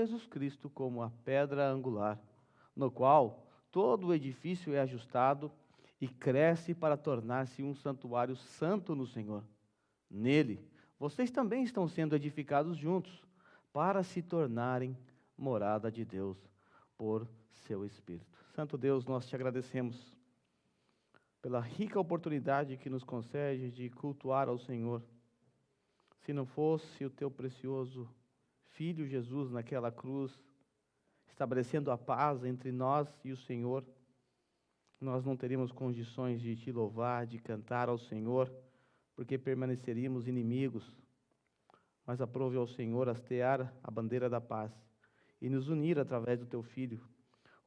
Jesus Cristo como a pedra angular, no qual todo o edifício é ajustado e cresce para tornar-se um santuário santo no Senhor. Nele, vocês também estão sendo edificados juntos, para se tornarem morada de Deus por seu Espírito. Santo Deus, nós te agradecemos pela rica oportunidade que nos concede de cultuar ao Senhor. Se não fosse o teu precioso Filho Jesus naquela cruz, estabelecendo a paz entre nós e o Senhor, nós não teríamos condições de te louvar, de cantar ao Senhor, porque permaneceríamos inimigos. Mas aprove ao Senhor hastear a bandeira da paz e nos unir através do teu Filho,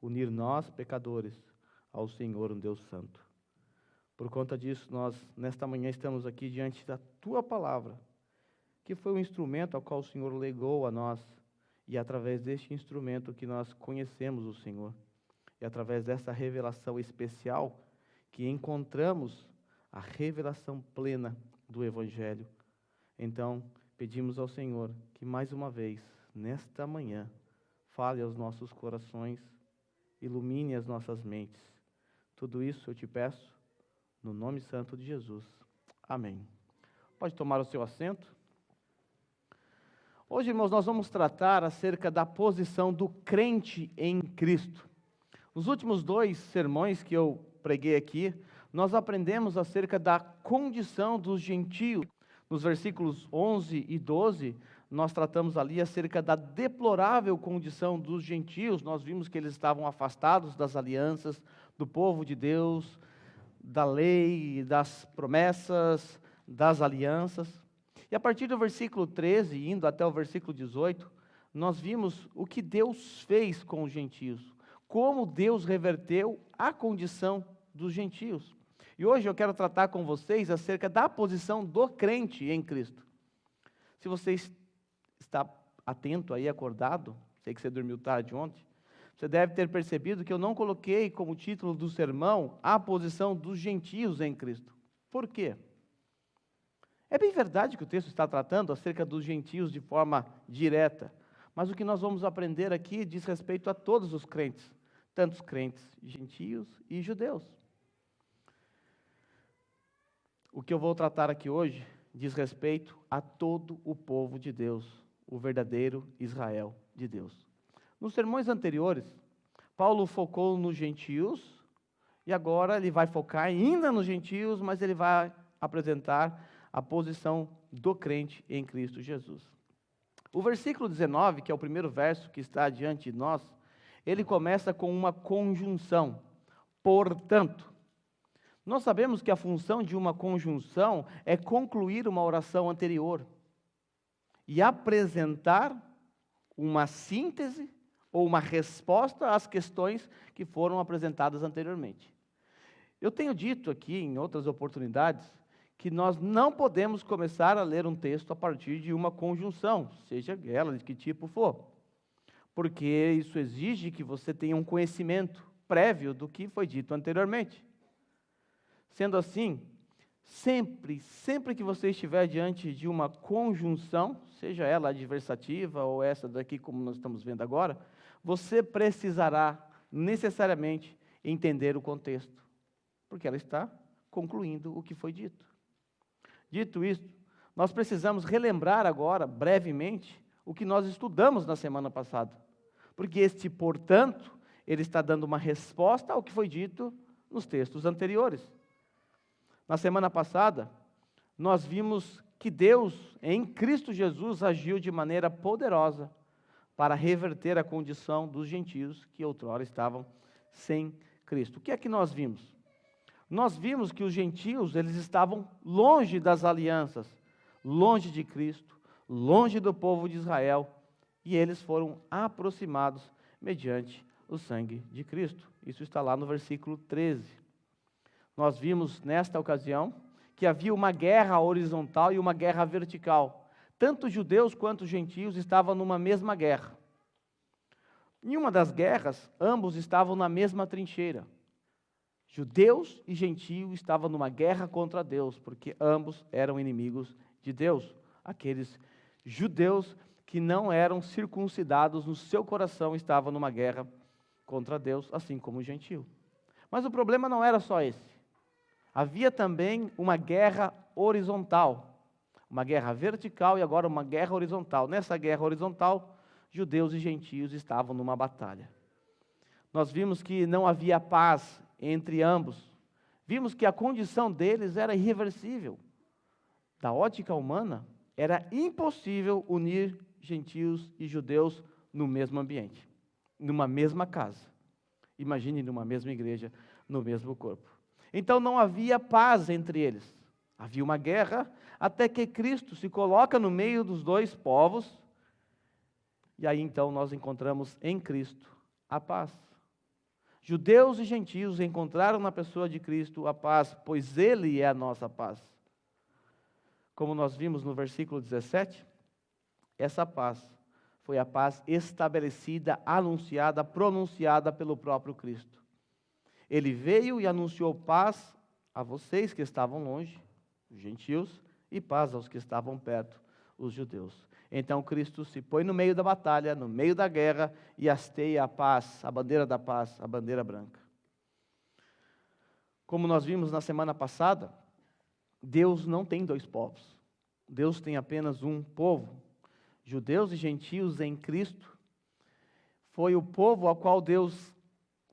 unir nós, pecadores, ao Senhor, um Deus santo. Por conta disso, nós, nesta manhã, estamos aqui diante da tua palavra, que foi um instrumento ao qual o Senhor legou a nós, e é através deste instrumento que nós conhecemos o Senhor. E através dessa revelação especial que encontramos a revelação plena do Evangelho. Então, pedimos ao Senhor que mais uma vez, nesta manhã, fale aos nossos corações, ilumine as nossas mentes. Tudo isso eu te peço, no nome santo de Jesus. Amém. Pode tomar o seu assento. Hoje, irmãos, nós vamos tratar acerca da posição do crente em Cristo. Nos últimos 2 sermões que eu preguei aqui, nós aprendemos acerca da condição dos gentios. Nos versículos 11 e 12, nós tratamos ali acerca da deplorável condição dos gentios. Nós vimos que eles estavam afastados das alianças, do povo de Deus, da lei, das promessas, das alianças. E a partir do versículo 13, indo até o versículo 18, nós vimos o que Deus fez com os gentios, como Deus reverteu a condição dos gentios. E hoje eu quero tratar com vocês acerca da posição do crente em Cristo. Se você está atento aí, acordado, sei que você dormiu tarde ontem, você deve ter percebido que eu não coloquei como título do sermão a posição dos gentios em Cristo. Por quê? É bem verdade que o texto está tratando acerca dos gentios de forma direta, mas o que nós vamos aprender aqui diz respeito a todos os crentes, tanto os crentes gentios e judeus. O que eu vou tratar aqui hoje diz respeito a todo o povo de Deus, o verdadeiro Israel de Deus. Nos sermões anteriores, Paulo focou nos gentios, e agora ele vai focar ainda nos gentios, mas ele vai apresentar a posição do crente em Cristo Jesus. O versículo 19, que é o primeiro verso que está diante de nós, ele começa com uma conjunção. Portanto, nós sabemos que a função de uma conjunção é concluir uma oração anterior e apresentar uma síntese ou uma resposta às questões que foram apresentadas anteriormente. Eu tenho dito aqui em outras oportunidades que nós não podemos começar a ler um texto a partir de uma conjunção, seja ela de que tipo for, porque isso exige que você tenha um conhecimento prévio do que foi dito anteriormente. Sendo assim, sempre que você estiver diante de uma conjunção, seja ela adversativa ou essa daqui como nós estamos vendo agora, você precisará necessariamente entender o contexto, porque ela está concluindo o que foi dito. Dito isto, nós precisamos relembrar agora, brevemente, o que nós estudamos na semana passada, porque este, portanto, ele está dando uma resposta ao que foi dito nos textos anteriores. Na semana passada, nós vimos que Deus, em Cristo Jesus, agiu de maneira poderosa para reverter a condição dos gentios que outrora estavam sem Cristo. O que é que nós vimos? Nós vimos que os gentios, eles estavam longe das alianças, longe de Cristo, longe do povo de Israel, e eles foram aproximados mediante o sangue de Cristo. Isso está lá no versículo 13. Nós vimos nesta ocasião que havia uma guerra horizontal e uma guerra vertical. Tanto judeus quanto gentios estavam numa mesma guerra. Em uma das guerras, ambos estavam na mesma trincheira. Judeus e gentios estavam numa guerra contra Deus, porque ambos eram inimigos de Deus. Aqueles judeus que não eram circuncidados no seu coração estavam numa guerra contra Deus, assim como o gentio. Mas o problema não era só esse. Havia também uma guerra horizontal, uma guerra vertical e agora uma guerra horizontal. Nessa guerra horizontal, judeus e gentios estavam numa batalha. Nós vimos que não havia paz entre ambos. Vimos que a condição deles era irreversível. Da ótica humana, era impossível unir gentios e judeus no mesmo ambiente, numa mesma casa. Imagine numa mesma igreja, no mesmo corpo. Então não havia paz entre eles. Havia uma guerra até que Cristo se coloca no meio dos dois povos. E aí então nós encontramos em Cristo a paz. Judeus e gentios encontraram na pessoa de Cristo a paz, pois Ele é a nossa paz. Como nós vimos no versículo 17, essa paz foi a paz estabelecida, anunciada, pronunciada pelo próprio Cristo. Ele veio e anunciou paz a vocês que estavam longe, os gentios, e paz aos que estavam perto, os judeus. Então Cristo se põe no meio da batalha, no meio da guerra, e hasteia a paz, a bandeira da paz, a bandeira branca. Como nós vimos na semana passada, Deus não tem dois povos. Deus tem apenas um povo. Judeus e gentios em Cristo foi o povo ao qual Deus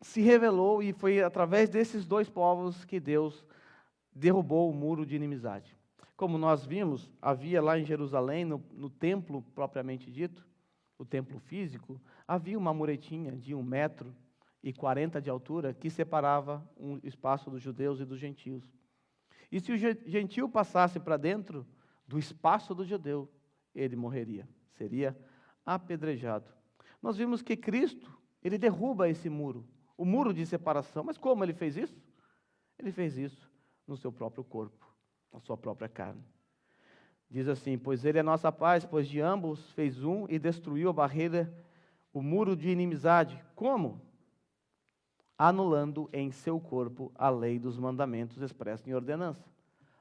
se revelou, e foi através desses dois povos que Deus derrubou o muro de inimizade. Como nós vimos, havia lá em Jerusalém, no templo propriamente dito, o templo físico, havia uma muretinha de 1,40 m de altura que separava um espaço dos judeus e dos gentios. E se o gentio passasse para dentro do espaço do judeu, ele morreria, seria apedrejado. Nós vimos que Cristo, ele derruba esse muro, o muro de separação. Mas como ele fez isso? Ele fez isso no seu próprio corpo, na sua própria carne. Diz assim: pois ele é nossa paz, pois de ambos fez um e destruiu a barreira, o muro de inimizade. Como? Anulando em seu corpo a lei dos mandamentos expressa em ordenança.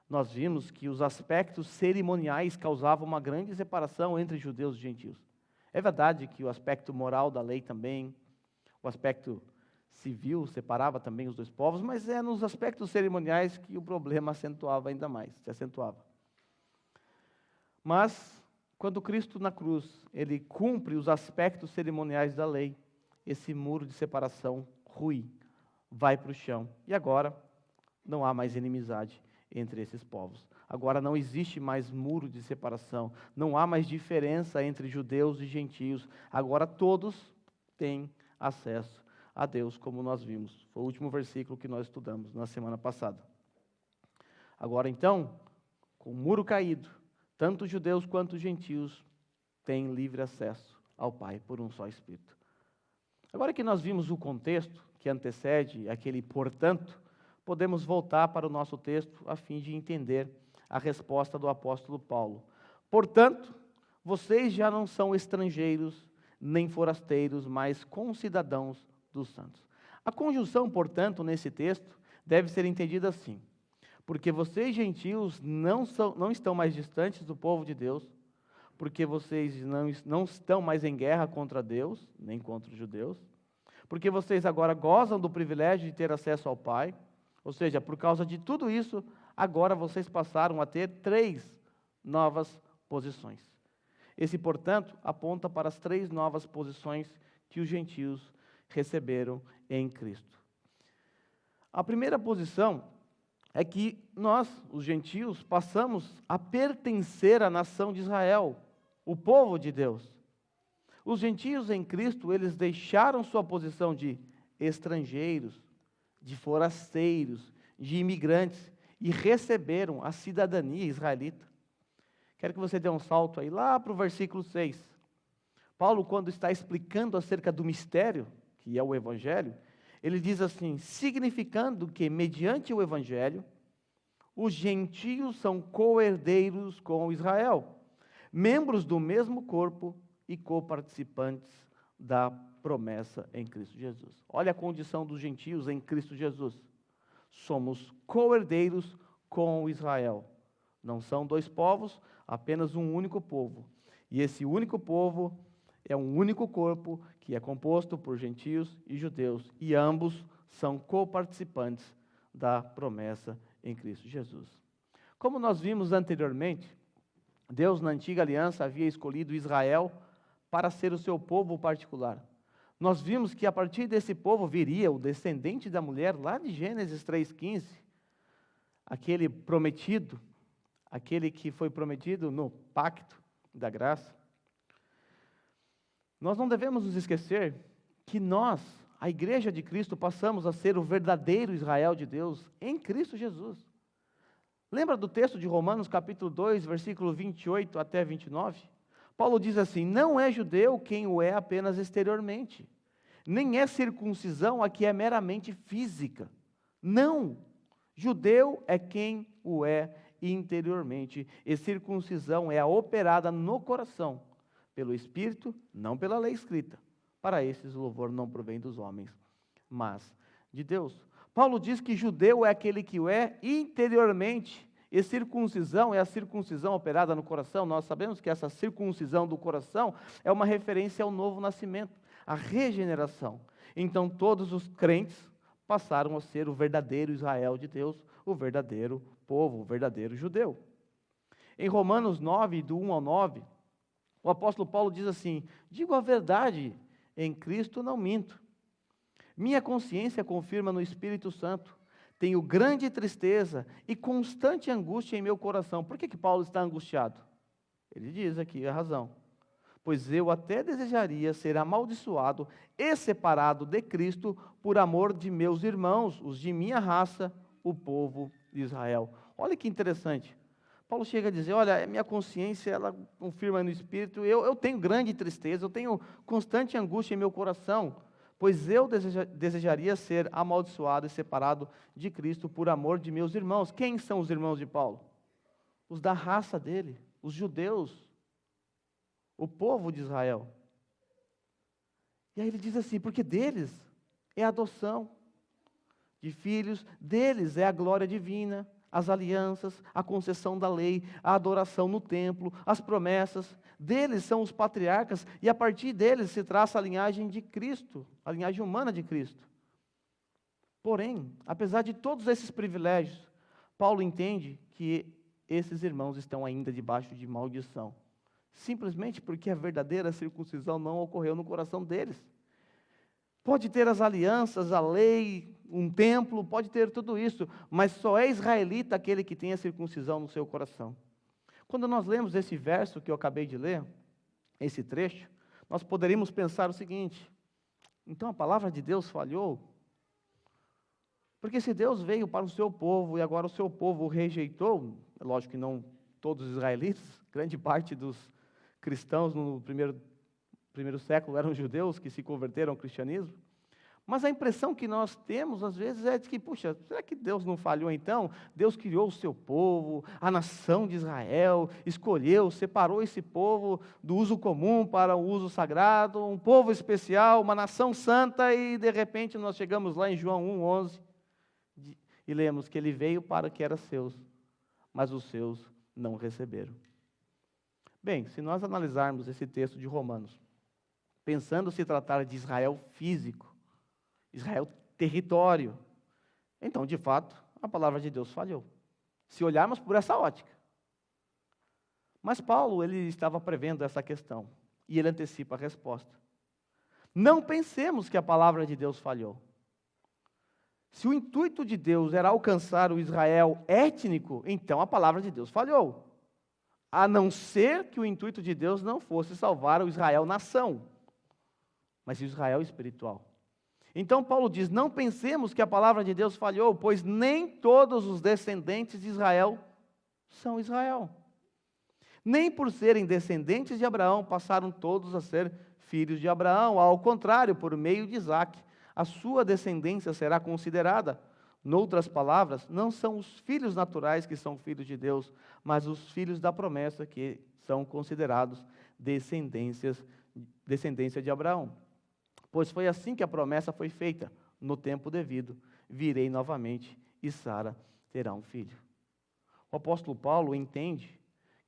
Nós vimos que os aspectos cerimoniais causavam uma grande separação entre judeus e gentios. É verdade que o aspecto moral da lei também, o aspecto civil separava também os dois povos, mas é nos aspectos cerimoniais que o problema acentuava ainda mais, se acentuava. Mas, quando Cristo na cruz, ele cumpre os aspectos cerimoniais da lei, esse muro de separação rui, vai para o chão. E agora, não há mais inimizade entre esses povos. Agora não existe mais muro de separação, não há mais diferença entre judeus e gentios. Agora todos têm acesso a Deus, como nós vimos. Foi o último versículo que nós estudamos na semana passada. Agora então, com o muro caído, tanto os judeus quanto os gentios têm livre acesso ao Pai por um só Espírito. Agora que nós vimos o contexto que antecede aquele portanto, podemos voltar para o nosso texto a fim de entender a resposta do apóstolo Paulo. Portanto, vocês já não são estrangeiros nem forasteiros, mas concidadãos dos santos. A conjunção, portanto, nesse texto, deve ser entendida assim: porque vocês, gentios, não estão mais distantes do povo de Deus, porque vocês não estão mais em guerra contra Deus, nem contra os judeus, porque vocês agora gozam do privilégio de ter acesso ao Pai, ou seja, por causa de tudo isso, agora vocês passaram a ter 3 novas posições. Esse, portanto, aponta para as 3 novas posições que os gentios receberam em Cristo. A primeira posição é que nós, os gentios, passamos a pertencer à nação de Israel, o povo de Deus. Os gentios em Cristo, eles deixaram sua posição de estrangeiros, de forasteiros, de imigrantes, e receberam a cidadania israelita. Quero que você dê um salto aí, lá para o versículo 6. Paulo, quando está explicando acerca do mistério, que é o Evangelho, ele diz assim: significando que, mediante o Evangelho, os gentios são co-herdeiros com Israel, membros do mesmo corpo e coparticipantes da promessa em Cristo Jesus. Olha a condição dos gentios em Cristo Jesus. Somos co-herdeiros com Israel. Não são 2 povos, apenas um único povo. E esse único povo é um único corpo que é composto por gentios e judeus, e ambos são coparticipantes da promessa em Cristo Jesus. Como nós vimos anteriormente, Deus na antiga aliança havia escolhido Israel para ser o seu povo particular. Nós vimos que a partir desse povo viria o descendente da mulher, lá de Gênesis 3,15, aquele prometido, aquele que foi prometido no pacto da graça. Nós não devemos nos esquecer que nós, a igreja de Cristo, passamos a ser o verdadeiro Israel de Deus em Cristo Jesus. Lembra do texto de Romanos capítulo 2, versículo 28 até 29? Paulo diz assim: não é judeu quem o é apenas exteriormente, nem é circuncisão a que é meramente física. Não, judeu é quem o é interiormente, e circuncisão é a operada no coração, pelo Espírito, não pela lei escrita. Para esses o louvor não provém dos homens, mas de Deus. Paulo diz que judeu é aquele que o é interiormente, e circuncisão é a circuncisão operada no coração. Nós sabemos que essa circuncisão do coração é uma referência ao novo nascimento, à regeneração. Então todos os crentes passaram a ser o verdadeiro Israel de Deus, o verdadeiro povo, o verdadeiro judeu. Em Romanos 9, do 1 ao 9, o apóstolo Paulo diz assim: digo a verdade, em Cristo não minto. Minha consciência confirma no Espírito Santo. Tenho grande tristeza e constante angústia em meu coração. Por que Paulo está angustiado? Ele diz aqui a razão. Pois eu até desejaria ser amaldiçoado e separado de Cristo por amor de meus irmãos, os de minha raça, o povo de Israel. Olha que interessante. Paulo chega a dizer: olha, minha consciência, ela confirma no Espírito, eu tenho grande tristeza, eu tenho constante angústia em meu coração, pois eu desejaria ser amaldiçoado e separado de Cristo por amor de meus irmãos. Quem são os irmãos de Paulo? Os da raça dele, os judeus, o povo de Israel. E aí ele diz assim: porque deles é a adoção de filhos, deles é a glória divina, as alianças, a concessão da lei, a adoração no templo, as promessas. Deles são os patriarcas, e a partir deles se traça a linhagem de Cristo, a linhagem humana de Cristo. Porém, apesar de todos esses privilégios, Paulo entende que esses irmãos estão ainda debaixo de maldição, simplesmente porque a verdadeira circuncisão não ocorreu no coração deles. Pode ter as alianças, a lei, um templo, pode ter tudo isso, mas só é israelita aquele que tem a circuncisão no seu coração. Quando nós lemos esse verso que eu acabei de ler, esse trecho, nós poderíamos pensar o seguinte: então a palavra de Deus falhou? Porque se Deus veio para o seu povo e agora o seu povo o rejeitou, é lógico que não todos os israelitas, grande parte dos cristãos no primeiro século eram judeus que se converteram ao cristianismo, mas a impressão que nós temos às vezes é de que, puxa, será que Deus não falhou então? Deus criou o seu povo, a nação de Israel, escolheu, separou esse povo do uso comum para o uso sagrado, um povo especial, uma nação santa, e de repente nós chegamos lá em João 1:11 e lemos que ele veio para o que era seus, mas os seus não receberam. Bem, se nós analisarmos esse texto de Romanos, pensando se tratar de Israel físico, Israel território, então, de fato, a palavra de Deus falhou, se olharmos por essa ótica. Mas Paulo, ele estava prevendo essa questão, e ele antecipa a resposta. Não pensemos que a palavra de Deus falhou. Se o intuito de Deus era alcançar o Israel étnico, então a palavra de Deus falhou. A não ser que o intuito de Deus não fosse salvar o Israel nação, mas o Israel espiritual. Então Paulo diz: não pensemos que a palavra de Deus falhou, pois nem todos os descendentes de Israel são Israel. Nem por serem descendentes de Abraão passaram todos a ser filhos de Abraão. Ao contrário, por meio de Isaque, a sua descendência será considerada. Noutras palavras, não são os filhos naturais que são filhos de Deus, mas os filhos da promessa que são considerados descendência de Abraão. Pois foi assim que a promessa foi feita: no tempo devido, virei novamente e Sara terá um filho. O apóstolo Paulo entende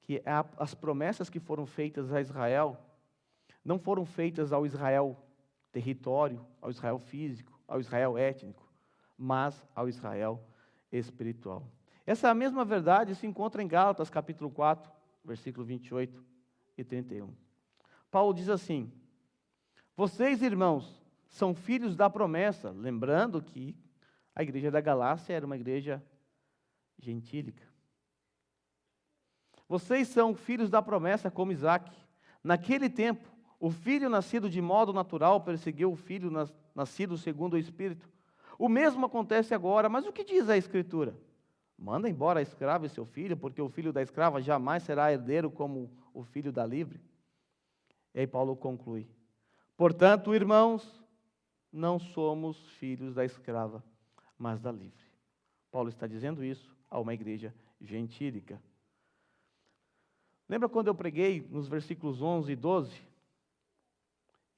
que as promessas que foram feitas a Israel não foram feitas ao Israel território, ao Israel físico, ao Israel étnico, mas ao Israel espiritual. Essa mesma verdade se encontra em Gálatas capítulo 4, versículo 28 e 31. Paulo diz assim: vocês, irmãos, são filhos da promessa, lembrando que a igreja da Galácia era uma igreja gentílica. Vocês são filhos da promessa como Isaque. Naquele tempo, o filho nascido de modo natural perseguiu o filho nascido segundo o Espírito. O mesmo acontece agora, mas o que diz a Escritura? Manda embora a escrava e seu filho, porque o filho da escrava jamais será herdeiro como o filho da livre. E aí Paulo conclui: portanto, irmãos, não somos filhos da escrava, mas da livre. Paulo está dizendo isso a uma igreja gentílica. Lembra quando eu preguei nos versículos 11 e 12?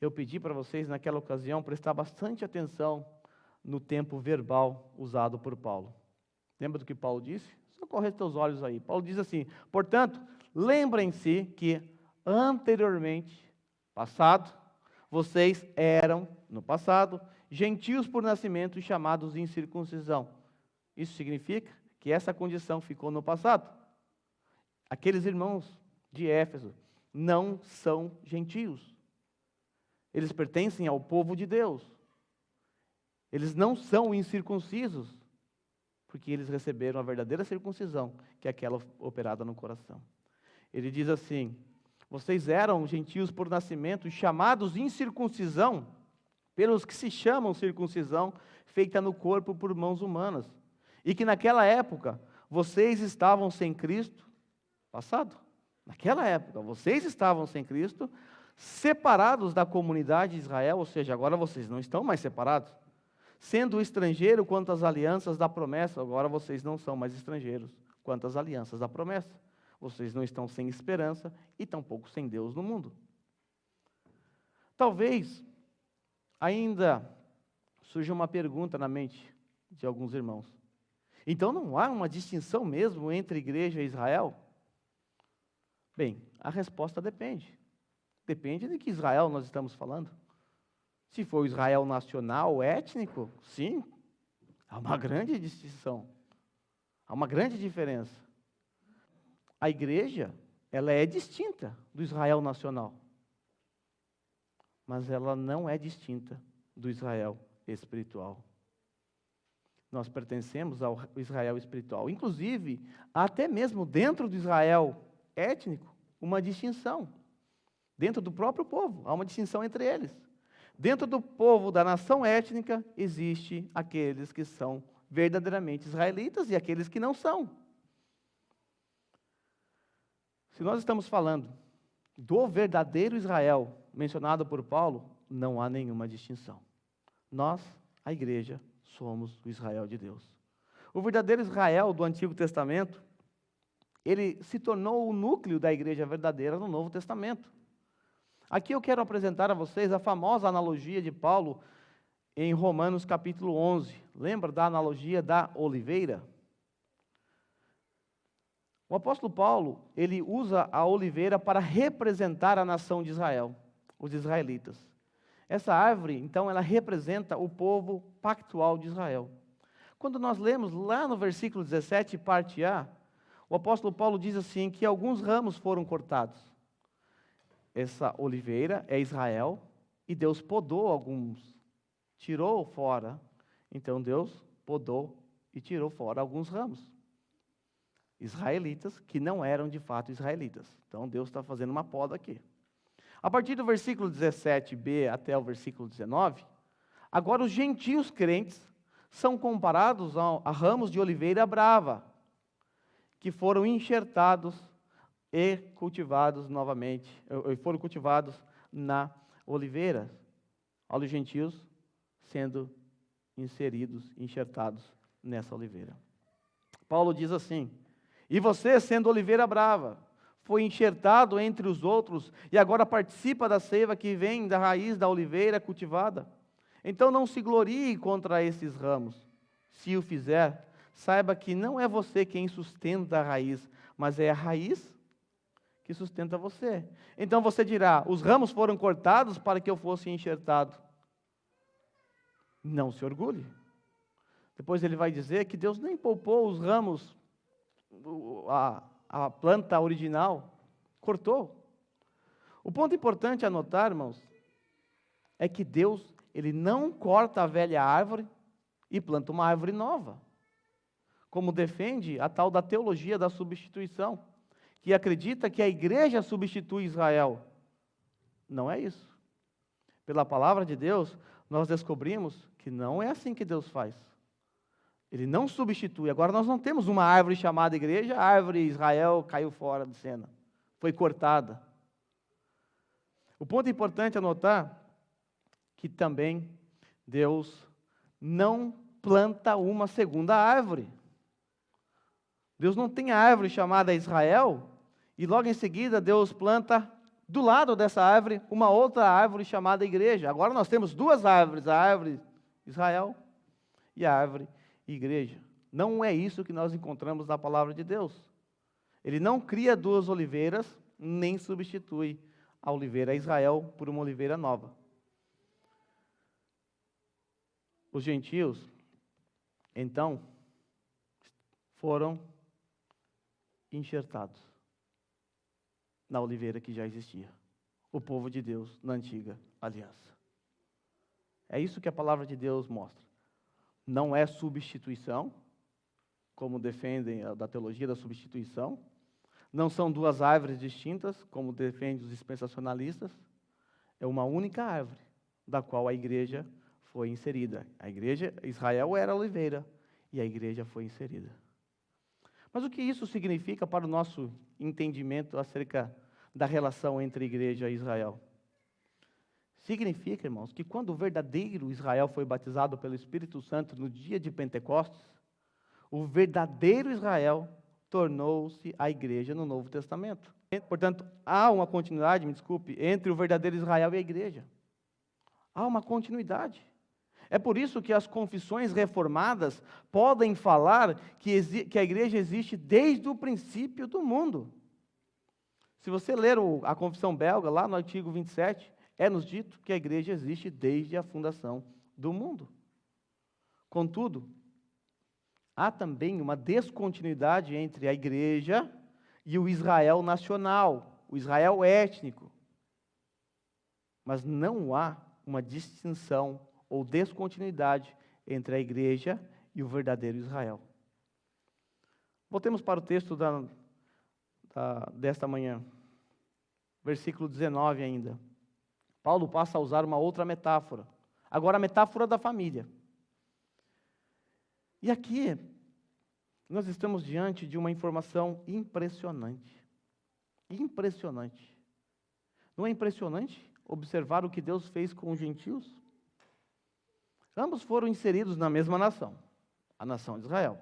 Eu pedi para vocês, naquela ocasião, prestar bastante atenção no tempo verbal usado por Paulo. Lembra do que Paulo disse? Só corre teus olhos aí. Paulo diz assim: portanto, lembrem-se que anteriormente, passado, vocês eram, no passado, gentios por nascimento e chamados de incircuncisão. Isso significa que essa condição ficou no passado. Aqueles irmãos de Éfeso não são gentios. Eles pertencem ao povo de Deus. Eles não são incircuncisos, porque eles receberam a verdadeira circuncisão, que é aquela operada no coração. Ele diz assim: vocês eram gentios por nascimento, chamados incircuncisão, pelos que se chamam circuncisão, feita no corpo por mãos humanas, e que naquela época vocês estavam sem Cristo, passado, naquela época vocês estavam sem Cristo, separados da comunidade de Israel, ou seja, agora vocês não estão mais separados, sendo estrangeiro quanto às alianças da promessa, agora vocês não são mais estrangeiros quanto às alianças da promessa. Vocês não estão sem esperança e tampouco sem Deus no mundo. Talvez ainda surja uma pergunta na mente de alguns irmãos. Então não há uma distinção mesmo entre igreja e Israel? Bem, a resposta depende. Depende de que Israel nós estamos falando. Se for o Israel nacional, étnico, sim, há uma grande distinção. Há uma grande diferença. A igreja, ela é distinta do Israel nacional. Mas ela não é distinta do Israel espiritual. Nós pertencemos ao Israel espiritual. Inclusive, até mesmo dentro do Israel étnico, uma distinção. Dentro do próprio povo, há uma distinção entre eles. Dentro do povo da nação étnica, existe aqueles que são verdadeiramente israelitas e aqueles que não são. Se nós estamos falando do verdadeiro Israel, mencionado por Paulo, não há nenhuma distinção. Nós, a igreja, somos o Israel de Deus. O verdadeiro Israel do Antigo Testamento, ele se tornou o núcleo da igreja verdadeira no Novo Testamento. Aqui eu quero apresentar a vocês a famosa analogia de Paulo em Romanos capítulo 11. Lembra da analogia da oliveira? O apóstolo Paulo, ele usa a oliveira para representar a nação de Israel, os israelitas. Essa árvore, então, ela representa o povo pactual de Israel. Quando nós lemos lá no versículo 17, parte A, o apóstolo Paulo diz assim, que alguns ramos foram cortados. Essa oliveira é Israel, e Deus podou alguns, tirou fora. Então Deus podou e tirou fora alguns ramos. Israelitas que não eram de fato israelitas. Então Deus está fazendo uma poda aqui. A partir do versículo 17b até o versículo 19, agora os gentios crentes são comparados a ramos de oliveira brava, que foram enxertados e cultivados novamente, foram cultivados na oliveira. Olha os gentios sendo inseridos, enxertados nessa oliveira. Paulo diz assim: e você, sendo oliveira brava, foi enxertado entre os outros e agora participa da seiva que vem da raiz da oliveira cultivada. Então não se glorie contra esses ramos. Se o fizer, saiba que não é você quem sustenta a raiz, mas é a raiz que sustenta você. Então você dirá, os ramos foram cortados para que eu fosse enxertado. Não se orgulhe. Depois ele vai dizer que Deus nem poupou os ramos, a planta original, cortou. O ponto importante a notar, irmãos, é que Deus, Ele não corta a velha árvore e planta uma árvore nova. Como defende a tal da teologia da substituição, que acredita que a igreja substitui Israel. Não é isso. Pela palavra de Deus, nós descobrimos que não é assim que Deus faz. Ele não substitui. Agora nós não temos uma árvore chamada igreja, a árvore Israel caiu fora de cena. Foi cortada. O ponto importante a notar que também Deus não planta uma segunda árvore. Deus não tem a árvore chamada Israel e logo em seguida Deus planta do lado dessa árvore uma outra árvore chamada igreja. Agora nós temos duas árvores, a árvore Israel e a árvore igreja. Não é isso que nós encontramos na palavra de Deus. Ele não cria duas oliveiras, nem substitui a oliveira Israel por uma oliveira nova. Os gentios, então, foram enxertados na oliveira que já existia. O povo de Deus na antiga aliança. É isso que a palavra de Deus mostra. Não é substituição, como defendem da teologia da substituição. Não são duas árvores distintas, como defendem os dispensacionalistas. É uma única árvore, da qual a igreja foi inserida. A igreja, Israel era a oliveira, e a igreja foi inserida. Mas o que isso significa para o nosso entendimento acerca da relação entre igreja e Israel? Significa, irmãos, que quando o verdadeiro Israel foi batizado pelo Espírito Santo no dia de Pentecostes, o verdadeiro Israel tornou-se a igreja no Novo Testamento. Portanto, há uma continuidade, entre o verdadeiro Israel e a igreja. Há uma continuidade. É por isso que as confissões reformadas podem falar que a igreja existe desde o princípio do mundo. Se você ler a confissão belga, lá no artigo 27, é-nos dito que a igreja existe desde a fundação do mundo. Contudo, há também uma descontinuidade entre a igreja e o Israel nacional, o Israel étnico. Mas não há uma distinção ou descontinuidade entre a igreja e o verdadeiro Israel. Voltemos para o texto desta manhã, versículo 19 ainda. Paulo passa a usar uma outra metáfora, agora a metáfora da família. E aqui, nós estamos diante de uma informação impressionante. Impressionante. Não é impressionante observar o que Deus fez com os gentios? Ambos foram inseridos na mesma nação, a nação de Israel.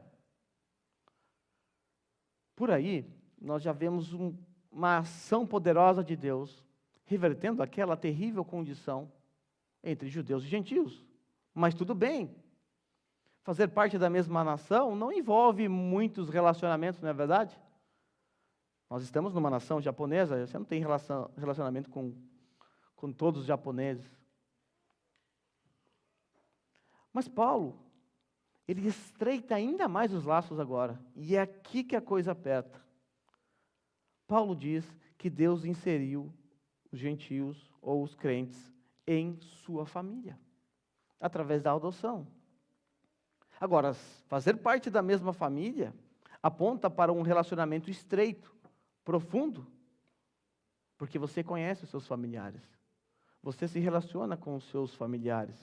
Por aí, nós já vemos uma ação poderosa de Deus, revertendo aquela terrível condição entre judeus e gentios. Mas tudo bem, fazer parte da mesma nação não envolve muitos relacionamentos, não é verdade? Nós estamos numa nação japonesa, você não tem relacionamento com todos os japoneses. Mas Paulo, ele estreita ainda mais os laços agora. E é aqui que a coisa aperta. Paulo diz que Deus inseriu os gentios ou os crentes em sua família, através da adoção. Agora, fazer parte da mesma família aponta para um relacionamento estreito, profundo, porque você conhece os seus familiares. Você se relaciona com os seus familiares.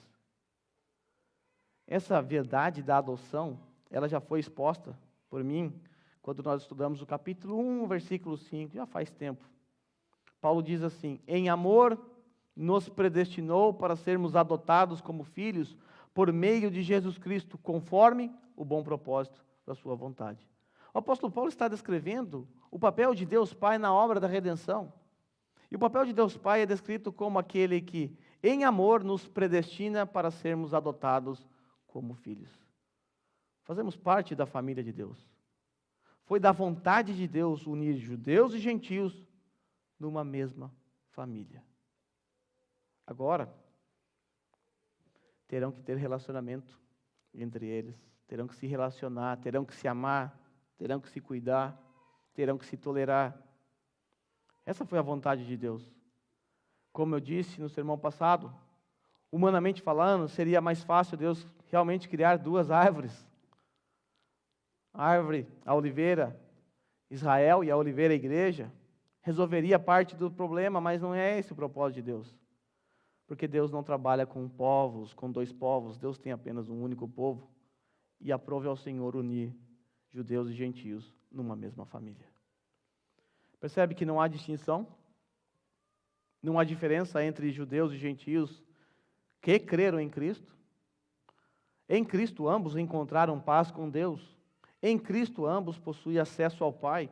Essa verdade da adoção, ela já foi exposta por mim, quando nós estudamos o capítulo 1, versículo 5, já faz tempo. Paulo diz assim: em amor nos predestinou para sermos adotados como filhos por meio de Jesus Cristo, conforme o bom propósito da sua vontade. O apóstolo Paulo está descrevendo o papel de Deus Pai na obra da redenção. E o papel de Deus Pai é descrito como aquele que, em amor, nos predestina para sermos adotados como filhos. Fazemos parte da família de Deus. Foi da vontade de Deus unir judeus e gentios numa mesma família. Agora, terão que ter relacionamento entre eles, terão que se relacionar, terão que se amar, terão que se cuidar, terão que se tolerar. Essa foi a vontade de Deus. Como eu disse no sermão passado, humanamente falando, seria mais fácil Deus realmente criar duas árvores. A árvore, a oliveira, Israel, e a oliveira, a igreja, resolveria parte do problema, mas não é esse o propósito de Deus. Porque Deus não trabalha com povos, com dois povos, Deus tem apenas um único povo, e aprove ao Senhor unir judeus e gentios numa mesma família. Percebe que não há distinção? Não há diferença entre judeus e gentios que creram em Cristo? Em Cristo ambos encontraram paz com Deus. Em Cristo ambos possuem acesso ao Pai.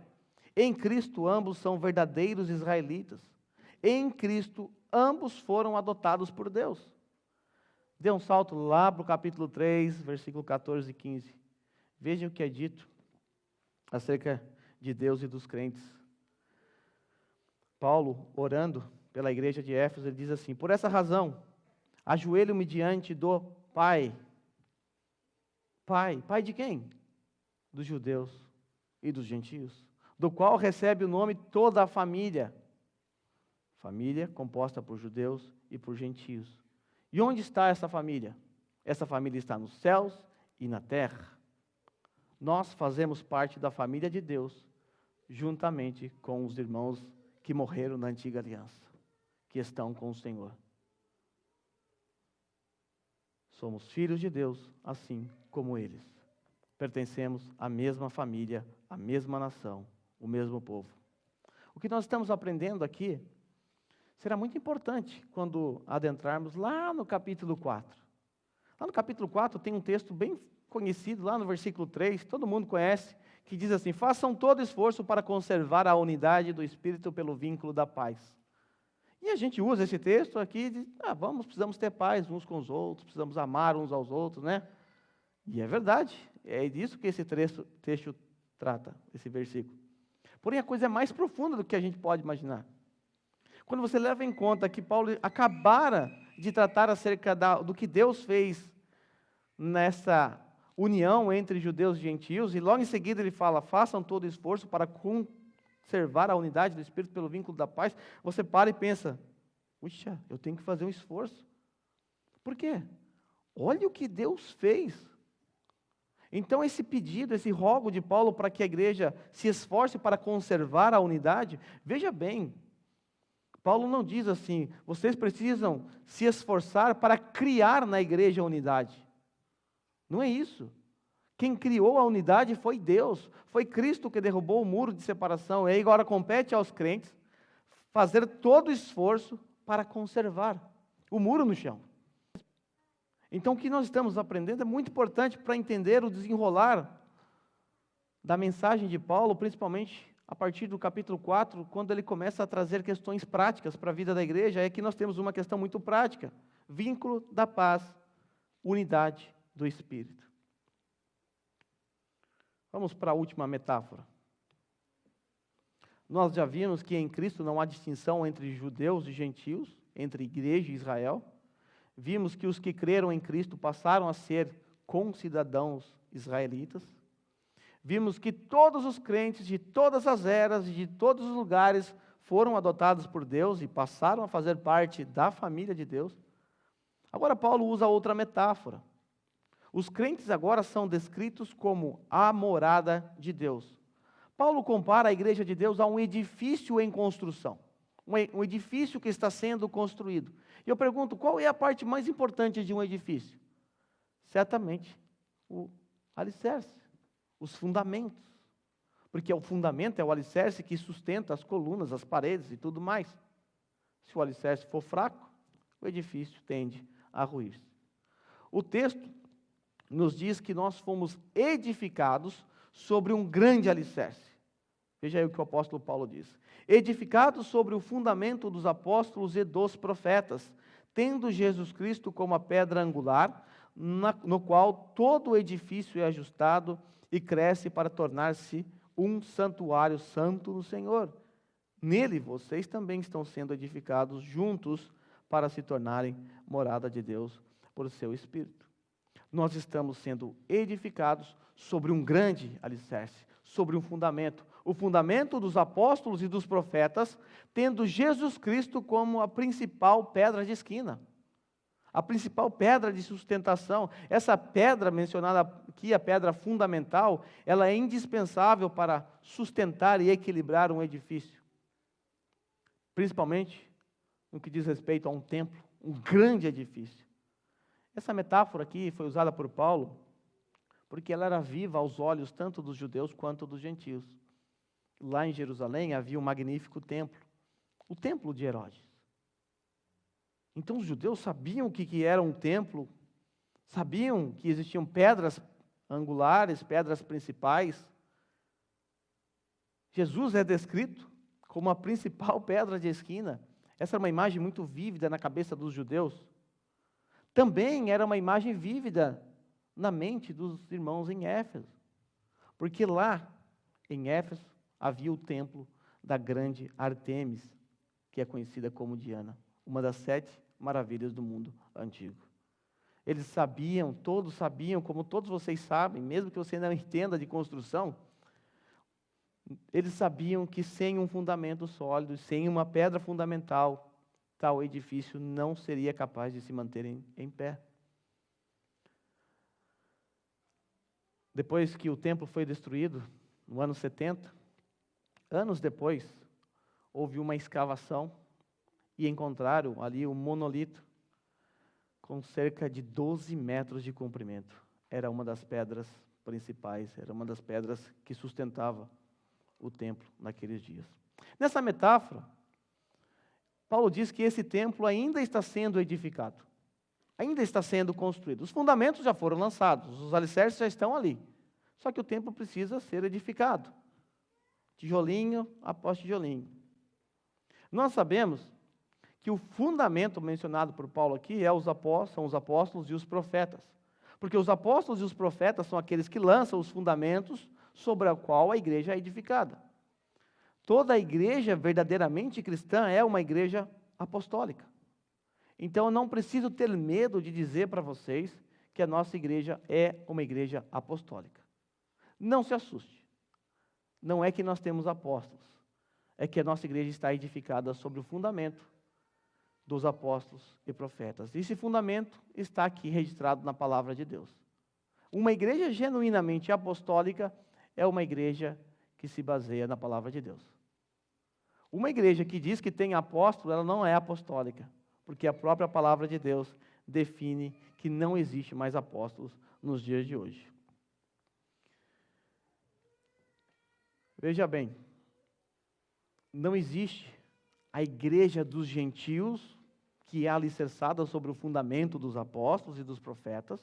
Em Cristo ambos são verdadeiros israelitas. Em Cristo ambos foram adotados por Deus. Dê um salto lá para o capítulo 3, versículo 14 e 15. Vejam o que é dito acerca de Deus e dos crentes. Paulo, orando pela igreja de Éfeso, ele diz assim: por essa razão, ajoelho-me diante do Pai. Pai de quem? Dos judeus e dos gentios, do qual recebe o nome toda a família. Família composta por judeus e por gentios. E onde está essa família? Essa família está nos céus e na terra. Nós fazemos parte da família de Deus, juntamente com os irmãos que morreram na antiga aliança, que estão com o Senhor. Somos filhos de Deus, assim como eles. Pertencemos à mesma família, à mesma nação, o mesmo povo. O que nós estamos aprendendo aqui será muito importante quando adentrarmos lá no capítulo 4. Lá no capítulo 4 tem um texto bem conhecido, lá no versículo 3, todo mundo conhece, que diz assim: façam todo esforço para conservar a unidade do Espírito pelo vínculo da paz. E a gente usa esse texto aqui de, precisamos ter paz uns com os outros, precisamos amar uns aos outros, né? E é verdade, é disso que esse texto trata, esse versículo. Porém, a coisa é mais profunda do que a gente pode imaginar. Quando você leva em conta que Paulo acabara de tratar acerca do que Deus fez nessa união entre judeus e gentios, e logo em seguida ele fala: façam todo esforço para conservar a unidade do Espírito pelo vínculo da paz, você para e pensa: puxa, eu tenho que fazer um esforço. Por quê? Olha o que Deus fez. Então esse pedido, esse rogo de Paulo para que a igreja se esforce para conservar a unidade, veja bem, Paulo não diz assim: vocês precisam se esforçar para criar na igreja a unidade. Não é isso. Quem criou a unidade foi Deus. Foi Cristo que derrubou o muro de separação. E agora compete aos crentes fazer todo o esforço para conservar o muro no chão. Então o que nós estamos aprendendo é muito importante para entender o desenrolar da mensagem de Paulo, principalmente a partir do capítulo 4, quando ele começa a trazer questões práticas para a vida da igreja. É que nós temos uma questão muito prática: vínculo da paz, unidade do Espírito. Vamos para a última metáfora. Nós já vimos que em Cristo não há distinção entre judeus e gentios, entre igreja e Israel. Vimos que os que creram em Cristo passaram a ser concidadãos israelitas. Vimos que todos os crentes de todas as eras e de todos os lugares foram adotados por Deus e passaram a fazer parte da família de Deus. Agora Paulo usa outra metáfora. Os crentes agora são descritos como a morada de Deus. Paulo compara a igreja de Deus a um edifício em construção. Um edifício que está sendo construído. E eu pergunto, qual é a parte mais importante de um edifício? Certamente, o alicerce, os fundamentos. Porque o fundamento é o alicerce que sustenta as colunas, as paredes e tudo mais. Se o alicerce for fraco, o edifício tende a ruir-se. O texto nos diz que nós fomos edificados sobre um grande alicerce. Veja aí o que o apóstolo Paulo diz: edificados sobre o fundamento dos apóstolos e dos profetas, tendo Jesus Cristo como a pedra angular, no qual todo o edifício é ajustado e cresce para tornar-se um santuário santo no Senhor. Nele vocês também estão sendo edificados juntos para se tornarem morada de Deus por seu Espírito. Nós estamos sendo edificados sobre um grande alicerce, sobre um fundamento. O fundamento dos apóstolos e dos profetas, tendo Jesus Cristo como a principal pedra de esquina. A principal pedra de sustentação. Essa pedra mencionada aqui, a pedra fundamental, ela é indispensável para sustentar e equilibrar um edifício. Principalmente no que diz respeito a um templo, um grande edifício. Essa metáfora aqui foi usada por Paulo porque ela era viva aos olhos tanto dos judeus quanto dos gentios. Lá em Jerusalém havia um magnífico templo, o templo de Herodes. Então os judeus sabiam o que era um templo, sabiam que existiam pedras angulares, pedras principais. Jesus é descrito como a principal pedra de esquina. Essa era uma imagem muito vívida na cabeça dos judeus. Também era uma imagem vívida na mente dos irmãos em Éfeso. Porque lá, em Éfeso, havia o templo da grande Ártemis, que é conhecida como Diana, uma das 7 maravilhas do mundo antigo. Eles sabiam, todos sabiam, como todos vocês sabem, mesmo que você não entenda de construção, eles sabiam que sem um fundamento sólido, sem uma pedra fundamental, tal edifício não seria capaz de se manter em pé. Depois que o templo foi destruído, no ano 70, anos depois, houve uma escavação e encontraram ali um monolito com cerca de 12 metros de comprimento. Era uma das pedras principais, era uma das pedras que sustentava o templo naqueles dias. Nessa metáfora, Paulo diz que esse templo ainda está sendo edificado, ainda está sendo construído. Os fundamentos já foram lançados, os alicerces já estão ali. Só que o templo precisa ser edificado, tijolinho após tijolinho. Nós sabemos que o fundamento mencionado por Paulo aqui são os apóstolos e os profetas. Porque os apóstolos e os profetas são aqueles que lançam os fundamentos sobre a qual a igreja é edificada. Toda a igreja verdadeiramente cristã é uma igreja apostólica. Então eu não preciso ter medo de dizer para vocês que a nossa igreja é uma igreja apostólica. Não se assuste. Não é que nós temos apóstolos, é que a nossa igreja está edificada sobre o fundamento dos apóstolos e profetas. Esse fundamento está aqui registrado na palavra de Deus. Uma igreja genuinamente apostólica é uma igreja que se baseia na palavra de Deus. Uma igreja que diz que tem apóstolo, ela não é apostólica, porque a própria palavra de Deus define que não existe mais apóstolos nos dias de hoje. Veja bem, não existe a igreja dos gentios, que é alicerçada sobre o fundamento dos apóstolos e dos profetas,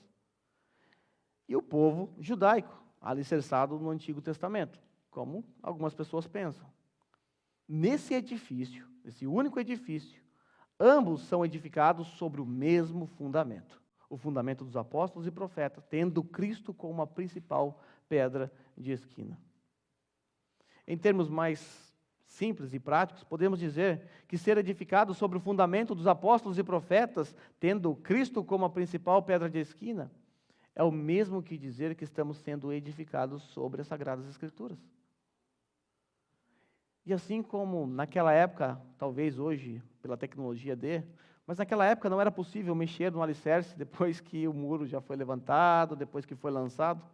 e o povo judaico, alicerçado no Antigo Testamento, como algumas pessoas pensam. Nesse edifício, esse único edifício, ambos são edificados sobre o mesmo fundamento, o fundamento dos apóstolos e profetas, tendo Cristo como a principal pedra de esquina. Em termos mais simples e práticos, podemos dizer que ser edificado sobre o fundamento dos apóstolos e profetas, tendo Cristo como a principal pedra de esquina, é o mesmo que dizer que estamos sendo edificados sobre as Sagradas Escrituras. E assim como naquela época, talvez hoje, pela tecnologia mas naquela época não era possível mexer no alicerce depois que o muro já foi levantado, depois que foi lançado,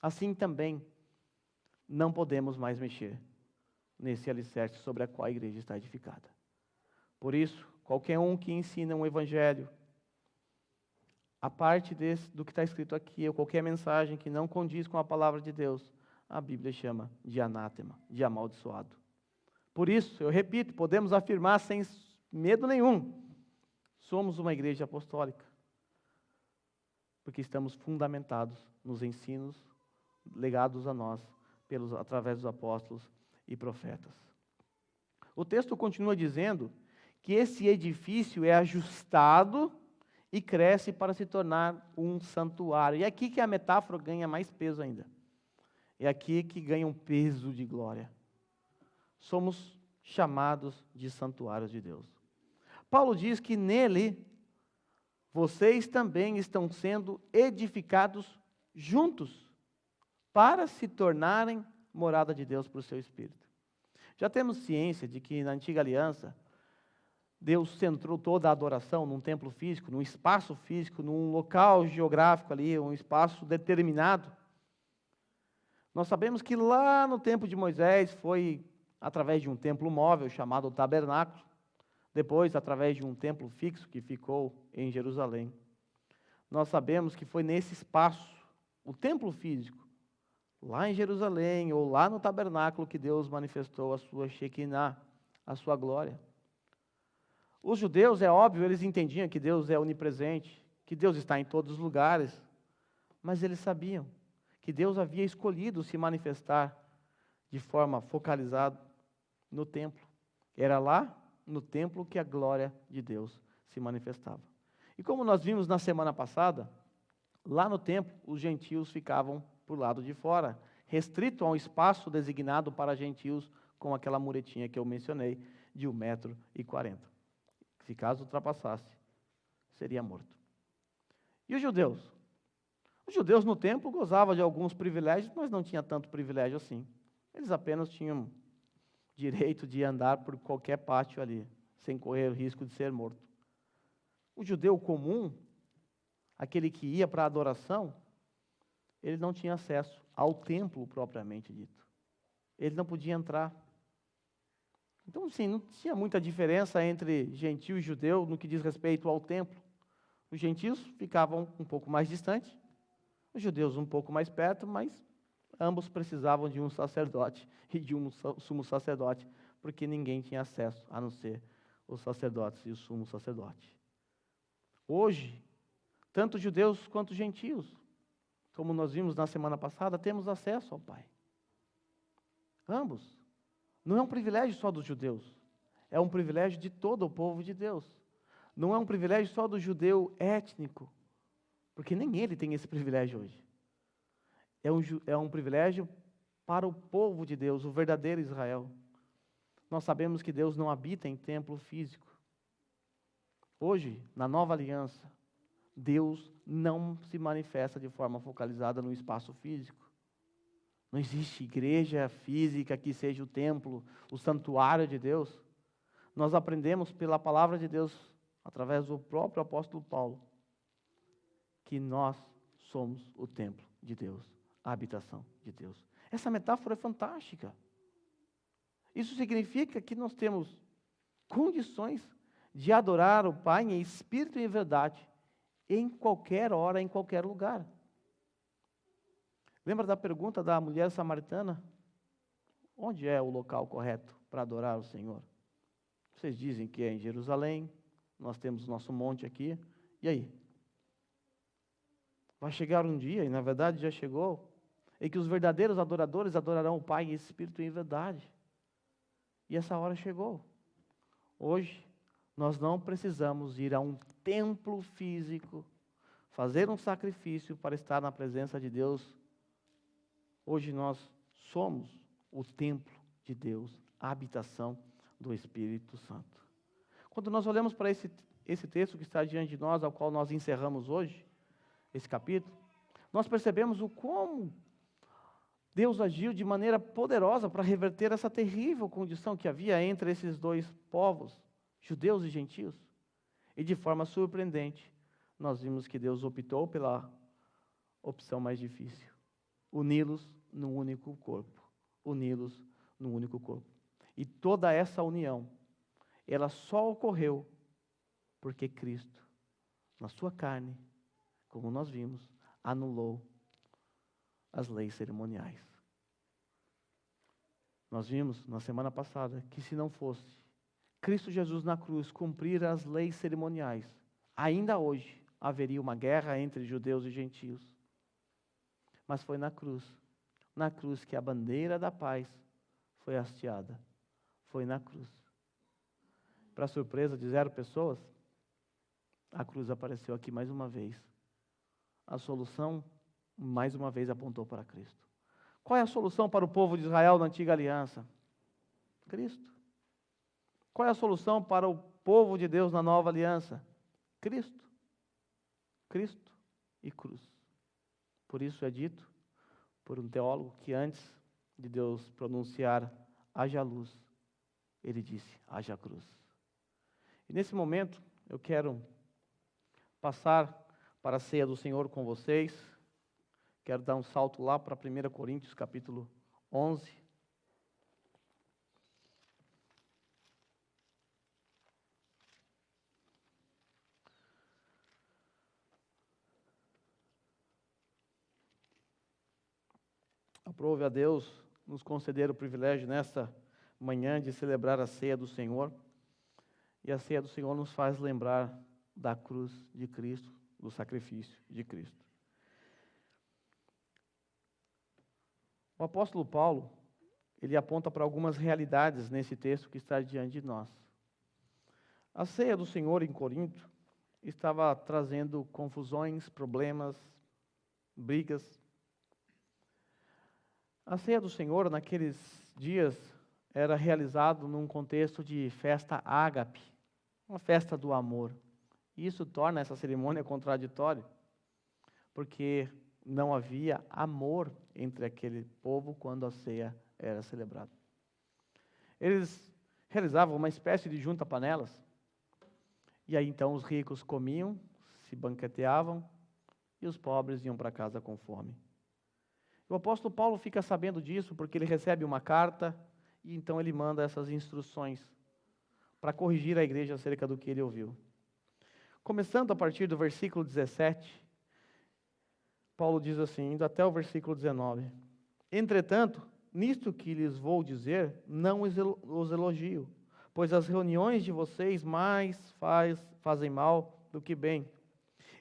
assim também não podemos mais mexer nesse alicerce sobre a qual a igreja está edificada. Por isso, qualquer um que ensina um evangelho, a parte do que está escrito aqui, ou qualquer mensagem que não condiz com a palavra de Deus, a Bíblia chama de anátema, de amaldiçoado. Por isso, eu repito, podemos afirmar sem medo nenhum, somos uma igreja apostólica, porque estamos fundamentados nos ensinos legados a nós através dos apóstolos e profetas. O texto continua dizendo que esse edifício é ajustado e cresce para se tornar um santuário. E é aqui que a metáfora ganha mais peso ainda. É aqui que ganha um peso de glória. Somos chamados de santuários de Deus. Paulo diz que nele vocês também estão sendo edificados juntos para se tornarem morada de Deus para o seu Espírito. Já temos ciência de que na antiga aliança, Deus centrou toda a adoração num templo físico, num espaço físico, num local geográfico ali, um espaço determinado. Nós sabemos que lá no tempo de Moisés foi através de um templo móvel chamado tabernáculo, depois através de um templo fixo que ficou em Jerusalém. Nós sabemos que foi nesse espaço, o templo físico, lá em Jerusalém ou lá no tabernáculo que Deus manifestou a sua Shekinah, a sua glória. Os judeus, é óbvio, eles entendiam que Deus é onipresente, que Deus está em todos os lugares, mas eles sabiam que Deus havia escolhido se manifestar de forma focalizada no templo. Era lá no templo que a glória de Deus se manifestava. E como nós vimos na semana passada, lá no templo os gentios ficavam por lado de fora, restrito a um espaço designado para gentios com aquela muretinha que eu mencionei, de 1,40 m. Se caso ultrapassasse, seria morto. E os judeus? Os judeus no templo gozavam de alguns privilégios, mas não tinha tanto privilégio assim. Eles apenas tinham direito de andar por qualquer pátio ali, sem correr o risco de ser morto. O judeu comum, aquele que ia para a adoração, ele não tinha acesso ao templo propriamente dito. Ele não podia entrar. Então, sim, não tinha muita diferença entre gentio e judeu no que diz respeito ao templo. Os gentios ficavam um pouco mais distantes, os judeus um pouco mais perto, mas ambos precisavam de um sacerdote e de um sumo sacerdote, porque ninguém tinha acesso, a não ser os sacerdotes e o sumo sacerdote. Hoje, tanto judeus quanto gentios, como nós vimos na semana passada, temos acesso ao Pai. Ambos. Não é um privilégio só dos judeus, é um privilégio de todo o povo de Deus. Não é um privilégio só do judeu étnico, porque nem ele tem esse privilégio hoje. É um privilégio para o povo de Deus, o verdadeiro Israel. Nós sabemos que Deus não habita em templo físico. Hoje, na nova aliança, Deus não se manifesta de forma focalizada no espaço físico. Não existe igreja física que seja o templo, o santuário de Deus. Nós aprendemos pela palavra de Deus, através do próprio apóstolo Paulo, que nós somos o templo de Deus, a habitação de Deus. Essa metáfora é fantástica. Isso significa que nós temos condições de adorar o Pai em espírito e em verdade, em qualquer hora, em qualquer lugar. Lembra da pergunta da mulher samaritana? Onde é o local correto para adorar o Senhor? Vocês dizem que é em Jerusalém, nós temos nosso monte aqui, e aí? Vai chegar um dia, e na verdade já chegou, em que os verdadeiros adoradores adorarão o Pai em espírito e em verdade. E essa hora chegou. Hoje, nós não precisamos ir a um templo físico, fazer um sacrifício para estar na presença de Deus. Hoje nós somos o templo de Deus, a habitação do Espírito Santo. Quando nós olhamos para esse texto que está diante de nós, ao qual nós encerramos hoje, esse capítulo, nós percebemos o como Deus agiu de maneira poderosa para reverter essa terrível condição que havia entre esses dois povos, judeus e gentios. E de forma surpreendente, nós vimos que Deus optou pela opção mais difícil: uni-los num único corpo. Uni-los num único corpo. E toda essa união, ela só ocorreu porque Cristo, na sua carne, como nós vimos, anulou as leis cerimoniais. Nós vimos na semana passada que se não fosse Cristo Jesus na cruz cumprir as leis cerimoniais, ainda hoje haveria uma guerra entre judeus e gentios. Mas foi na cruz que a bandeira da paz foi hasteada. Foi na cruz. Para surpresa de 0 pessoas, a cruz apareceu aqui mais uma vez. A solução, mais uma vez, apontou para Cristo. Qual é a solução para o povo de Israel na antiga aliança? Cristo. Qual é a solução para o povo de Deus na nova aliança? Cristo. Cristo e cruz. Por isso é dito por um teólogo que antes de Deus pronunciar haja luz, ele disse haja cruz. E nesse momento eu quero passar para a ceia do Senhor com vocês. Quero dar um salto lá para 1 Coríntios capítulo 11. Aprove a Deus nos conceder o privilégio nesta manhã de celebrar a ceia do Senhor. E a ceia do Senhor nos faz lembrar da cruz de Cristo, do sacrifício de Cristo. O apóstolo Paulo, ele aponta para algumas realidades nesse texto que está diante de nós. A ceia do Senhor em Corinto estava trazendo confusões, problemas, brigas. A ceia do Senhor, naqueles dias, era realizado num contexto de festa ágape, uma festa do amor. E isso torna essa cerimônia contraditória, porque não havia amor entre aquele povo quando a ceia era celebrada. Eles realizavam uma espécie de junta-panelas, e aí então os ricos comiam, se banqueteavam, e os pobres iam para casa com fome. O apóstolo Paulo fica sabendo disso porque ele recebe uma carta e então ele manda essas instruções para corrigir a igreja acerca do que ele ouviu. Começando a partir do versículo 17, Paulo diz assim, indo até o versículo 19: Entretanto, nisto que lhes vou dizer, não os elogio, pois as reuniões de vocês mais fazem mal do que bem.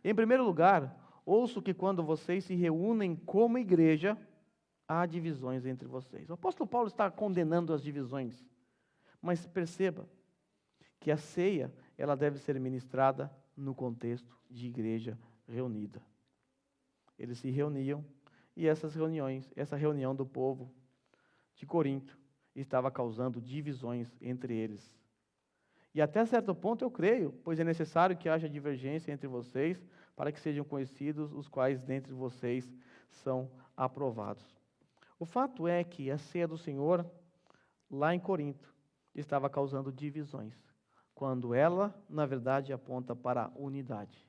Em primeiro lugar, ouço que quando vocês se reúnem como igreja, há divisões entre vocês. O apóstolo Paulo está condenando as divisões, mas perceba que a ceia, ela deve ser ministrada no contexto de igreja reunida. Eles se reuniam e essa reunião do povo de Corinto estava causando divisões entre eles. E até certo ponto eu creio, pois é necessário que haja divergência entre vocês, para que sejam conhecidos os quais dentre vocês são aprovados. O fato é que a ceia do Senhor, lá em Corinto, estava causando divisões, quando ela, na verdade, aponta para a unidade.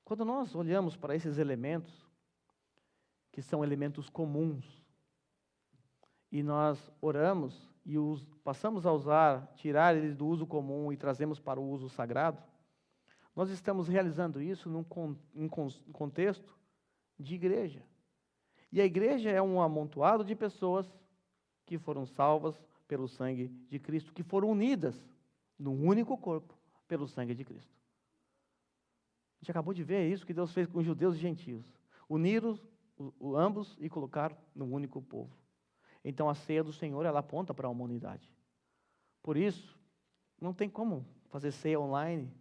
Quando nós olhamos para esses elementos, que são elementos comuns, e nós oramos e passamos a tirar eles do uso comum e trazemos para o uso sagrado, nós estamos realizando isso num contexto de igreja. E a igreja é um amontoado de pessoas que foram salvas pelo sangue de Cristo, que foram unidas num único corpo pelo sangue de Cristo. A gente acabou de ver isso que Deus fez com os judeus e gentios. Uniram ambos e colocaram num único povo. Então a ceia do Senhor, ela aponta para a humanidade. Por isso, não tem como fazer ceia online.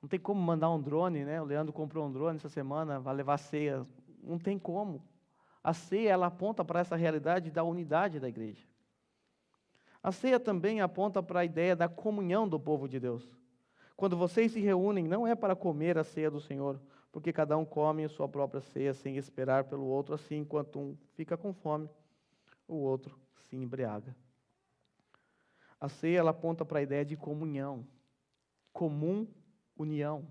Não tem como mandar um drone, né? O Leandro comprou um drone essa semana, vai levar ceia. Não tem como. A ceia, ela aponta para essa realidade da unidade da igreja. A ceia também aponta para a ideia da comunhão do povo de Deus. Quando vocês se reúnem, não é para comer a ceia do Senhor, porque cada um come a sua própria ceia sem esperar pelo outro, assim, enquanto um fica com fome, o outro se embriaga. A ceia, ela aponta para a ideia de comunhão, comum união.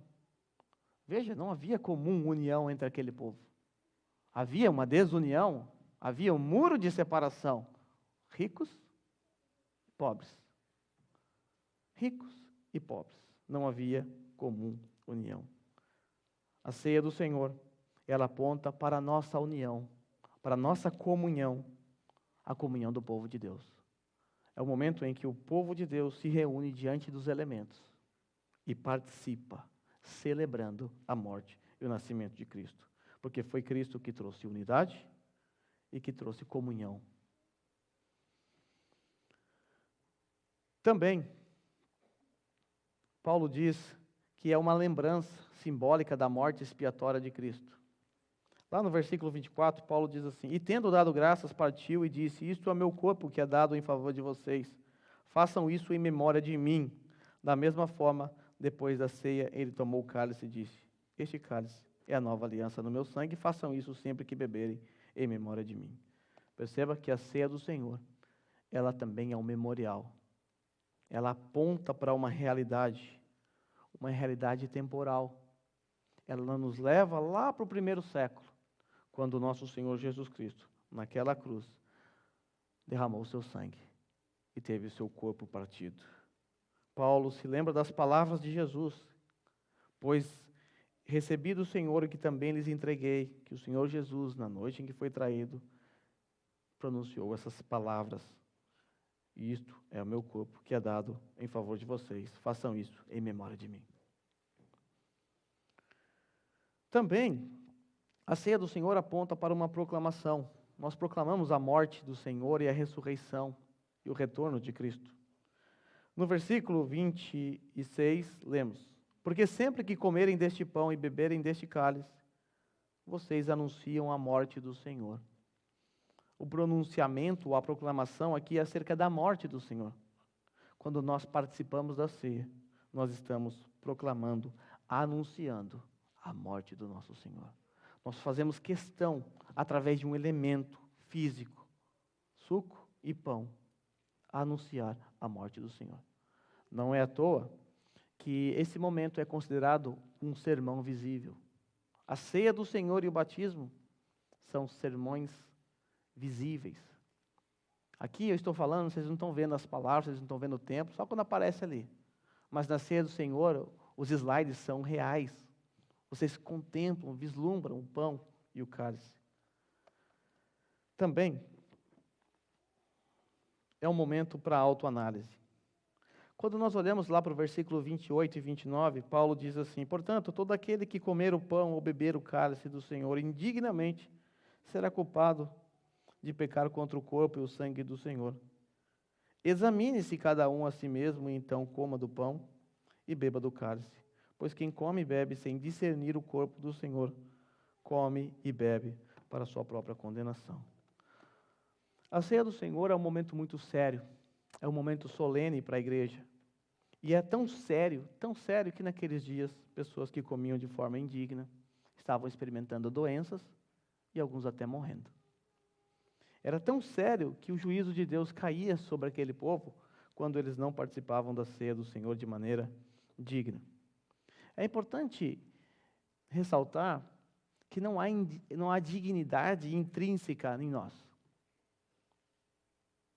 Veja, não havia comum união entre aquele povo. Havia uma desunião, havia um muro de separação. Ricos e pobres. Ricos e pobres. Não havia comum união. A ceia do Senhor, ela aponta para a nossa união, para a nossa comunhão, a comunhão do povo de Deus. É o momento em que o povo de Deus se reúne diante dos elementos e participa, celebrando a morte e o nascimento de Cristo. Porque foi Cristo que trouxe unidade e que trouxe comunhão. Também, Paulo diz que é uma lembrança simbólica da morte expiatória de Cristo. Lá no versículo 24, Paulo diz assim: E tendo dado graças, partiu e disse: Isto é meu corpo que é dado em favor de vocês. façam isso em memória de mim. Da mesma forma, depois da ceia, ele tomou o cálice e disse: este cálice é a nova aliança no meu sangue, façam isso sempre que beberem em memória de mim. Perceba que a ceia do Senhor, ela também é um memorial. Ela aponta para uma realidade temporal. Ela nos leva lá para o primeiro século, quando o nosso Senhor Jesus Cristo, naquela cruz, derramou o seu sangue e teve o seu corpo partido. Paulo se lembra das palavras de Jesus: pois recebi do Senhor o que também lhes entreguei, que o Senhor Jesus, na noite em que foi traído, pronunciou essas palavras: e isto é o meu corpo que é dado em favor de vocês, façam isso em memória de mim. Também, a ceia do Senhor aponta para uma proclamação. Nós proclamamos a morte do Senhor e a ressurreição e o retorno de Cristo. No versículo 26, lemos: porque sempre que comerem deste pão e beberem deste cálice, vocês anunciam a morte do Senhor. O pronunciamento, a proclamação aqui é acerca da morte do Senhor. Quando nós participamos da ceia, nós estamos proclamando, anunciando a morte do nosso Senhor. Nós fazemos questão, através de um elemento físico, suco e pão, anunciar a morte do Senhor. Não é à toa que esse momento é considerado um sermão visível. A ceia do Senhor e o batismo são sermões visíveis. Aqui eu estou falando, vocês não estão vendo as palavras, vocês não estão vendo o tempo, só quando aparece ali. Mas na ceia do Senhor, os slides são reais. Vocês contemplam, vislumbram o pão e o cálice. Também é um momento para autoanálise. Quando nós olhamos lá para o versículo 28 e 29, Paulo diz assim: portanto, todo aquele que comer o pão ou beber o cálice do Senhor indignamente será culpado de pecar contra o corpo e o sangue do Senhor. Examine-se cada um a si mesmo, e então coma do pão e beba do cálice. Pois quem come e bebe sem discernir o corpo do Senhor, come e bebe para a sua própria condenação. A ceia do Senhor é um momento muito sério, é um momento solene para a igreja. E é tão sério que naqueles dias, pessoas que comiam de forma indigna estavam experimentando doenças e alguns até morrendo. Era tão sério que o juízo de Deus caía sobre aquele povo quando eles não participavam da ceia do Senhor de maneira digna. É importante ressaltar que não há dignidade intrínseca em nós.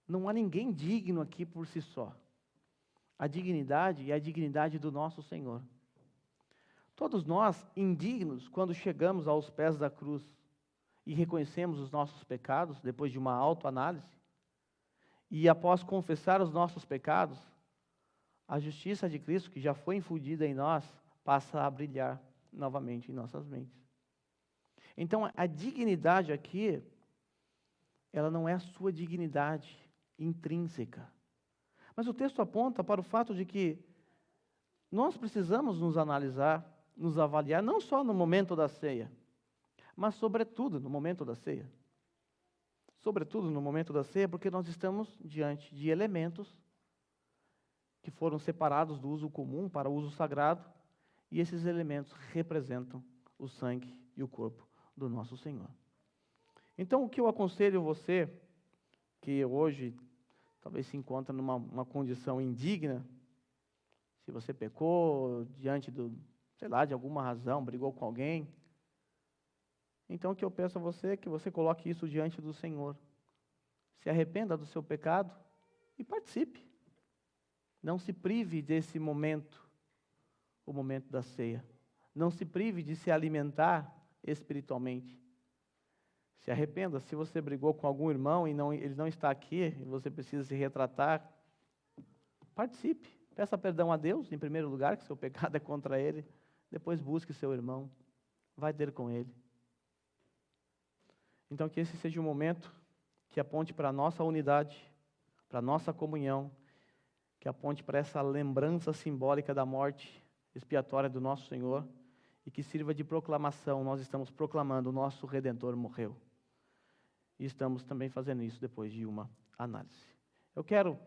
Não há ninguém digno aqui por si só. A dignidade é a dignidade do nosso Senhor. Todos nós, indignos, quando chegamos aos pés da cruz e reconhecemos os nossos pecados, depois de uma autoanálise, e após confessar os nossos pecados, a justiça de Cristo, que já foi infundida em nós, passa a brilhar novamente em nossas mentes. Então, a dignidade aqui, ela não é a sua dignidade intrínseca. Mas o texto aponta para o fato de que nós precisamos nos analisar, nos avaliar, não só no momento da ceia, mas sobretudo no momento da ceia. Sobretudo no momento da ceia, porque nós estamos diante de elementos que foram separados do uso comum para o uso sagrado, e esses elementos representam o sangue e o corpo do nosso Senhor. Então, o que eu aconselho você, que hoje talvez se encontra numa condição indigna, se você pecou diante de alguma razão, brigou com alguém, então o que eu peço a você é que você coloque isso diante do Senhor. Se arrependa do seu pecado e participe. Não se prive desse momento, o momento da ceia. Não se prive de se alimentar espiritualmente. Se arrependa. Se você brigou com algum irmão e ele não está aqui, e você precisa se retratar, participe. Peça perdão a Deus, em primeiro lugar, que seu pecado é contra Ele. Depois busque seu irmão. Vai ter com ele. Então, que esse seja um momento que aponte para a nossa unidade, para a nossa comunhão, que aponte para essa lembrança simbólica da morte expiatória do nosso Senhor, e que sirva de proclamação. Nós estamos proclamando: o nosso Redentor morreu. E estamos também fazendo isso depois de uma análise. Eu quero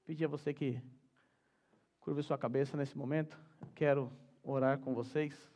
Pedir a você que curve sua cabeça nesse momento. Quero orar com vocês.